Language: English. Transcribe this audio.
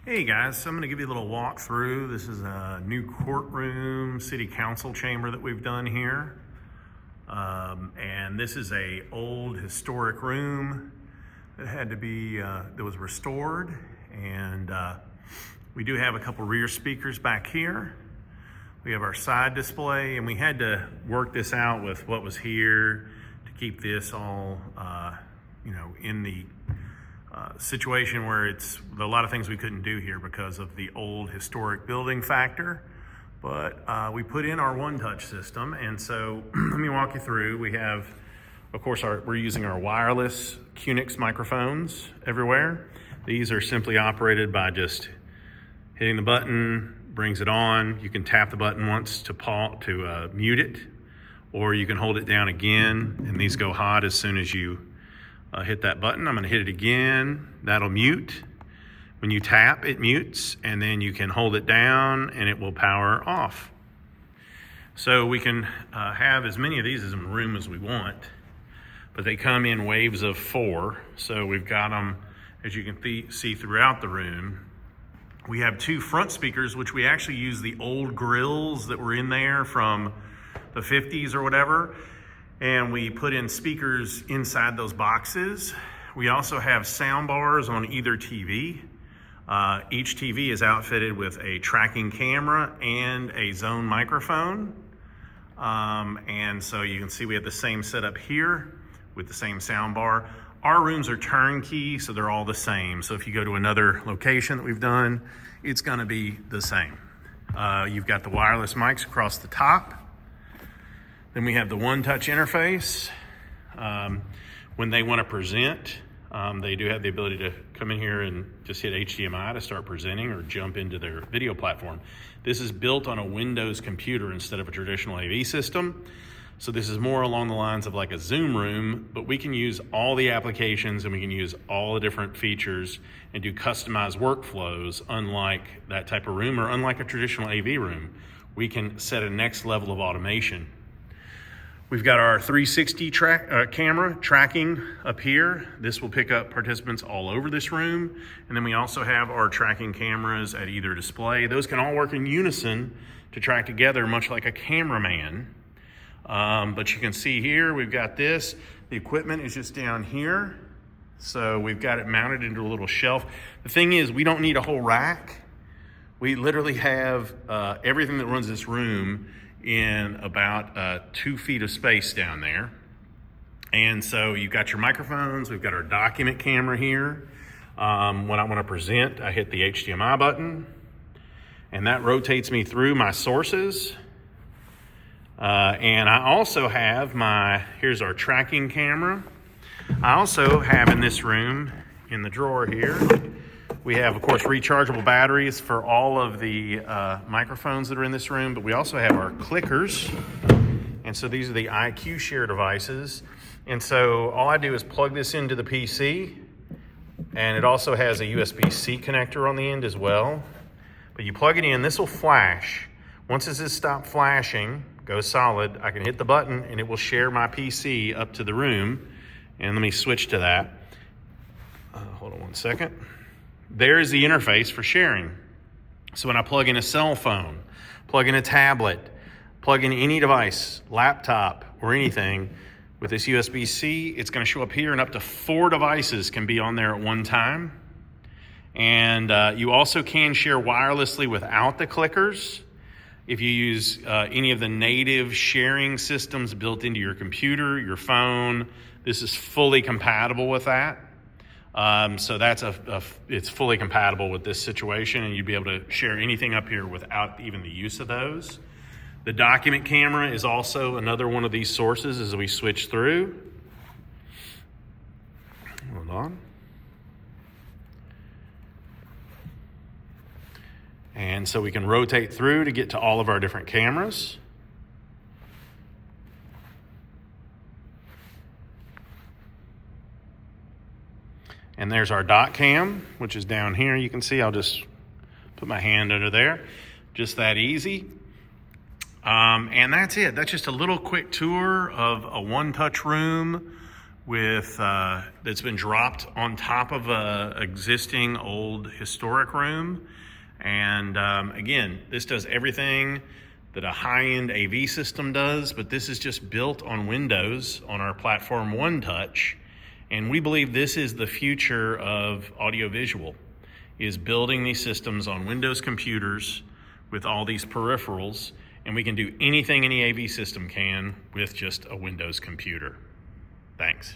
Hey guys, so I'm going to give you a little walk through. This is a new courtroom, city council chamber that we've done here. And this is a old historic room that had to be, that was restored. And we do have a couple rear speakers back here. We have our side display, and we had to work this out with what was here to keep this all, in the situation where it's a lot of things we couldn't do here because of the old historic building factor. But we put in our OneTouch system, and so let me walk you through. We have, of course, we're using our wireless Unix microphones everywhere. These are simply operated by just hitting the button, brings it on. You can tap the button once to mute it, or you can hold it down again, and these go hot as soon as you hit that button. I'm going to hit it again. That'll mute. When you tap, it mutes, and then you can hold it down and it will power off. So we can have as many of these in the room as we want, but they come in waves of 4. So we've got them, as you can see, throughout the room. We have 2 front speakers, which we actually use the old grills that were in there from the 50s or whatever. And we put in speakers inside those boxes. We also have sound bars on either TV. Each TV is outfitted with a tracking camera and a zone microphone. And so you can see we have the same setup here with the same sound bar. Our rooms are turnkey, so they're all the same. So if you go to another location that we've done, it's gonna be the same. You've got the wireless mics across the top. Then we have the OneTouch interface. When they want to present, they do have the ability to come in here and just hit HDMI to start presenting or jump into their video platform. This is built on a Windows computer instead of a traditional AV system. So this is more along the lines of like a Zoom room, but we can use all the applications and we can use all the different features and do customized workflows unlike that type of room or unlike a traditional AV room. We can set a next level of automation. We've got our 360 camera tracking up here. This will pick up participants all over this room. And then we also have our tracking cameras at either display. Those can all work in unison to track together, much like a cameraman. But you can see here, we've got this. The equipment is just down here. So we've got it mounted into a little shelf. The thing is, we don't need a whole rack. We literally have everything that runs this room in about 2 feet of space down there. And so you've got your microphones, we've got our document camera here. When I want to present, I hit the HDMI button, and that rotates me through my sources. And I also have here's our tracking camera. I also have in this room, in the drawer here, we have, of course, rechargeable batteries for all of the microphones that are in this room, but we also have our clickers. And so these are the IQ Share devices. And so all I do is plug this into the PC, and it also has a USB-C connector on the end as well. But you plug it in, this will flash. Once this has stopped flashing, goes solid, I can hit the button and it will share my PC up to the room. And let me switch to that. Hold on one second. There's the interface for sharing. So when I plug in a cell phone, plug in a tablet, plug in any device, laptop or anything with this USB-C, it's going to show up here, and up to 4 devices can be on there at one time. And you also can share wirelessly without the clickers. If you use any of the native sharing systems built into your computer, your phone, this is fully compatible with that. So that's it's fully compatible with this situation, and you'd be able to share anything up here without even the use of those. The document camera is also another one of these sources as we switch through. Hold on. And so we can rotate through to get to all of our different cameras. And there's our dot cam, which is down here. You can see I'll just put my hand under there. Just that easy. And that's it. That's just a little quick tour of a OneTouch room that's been dropped on top of a existing old historic room. And again, this does everything that a high-end AV system does, but this is just built on Windows on our platform OneTouch. And we believe this is the future of audiovisual, is building these systems on Windows computers with all these peripherals, and we can do anything any AV system can with just a Windows computer. Thanks.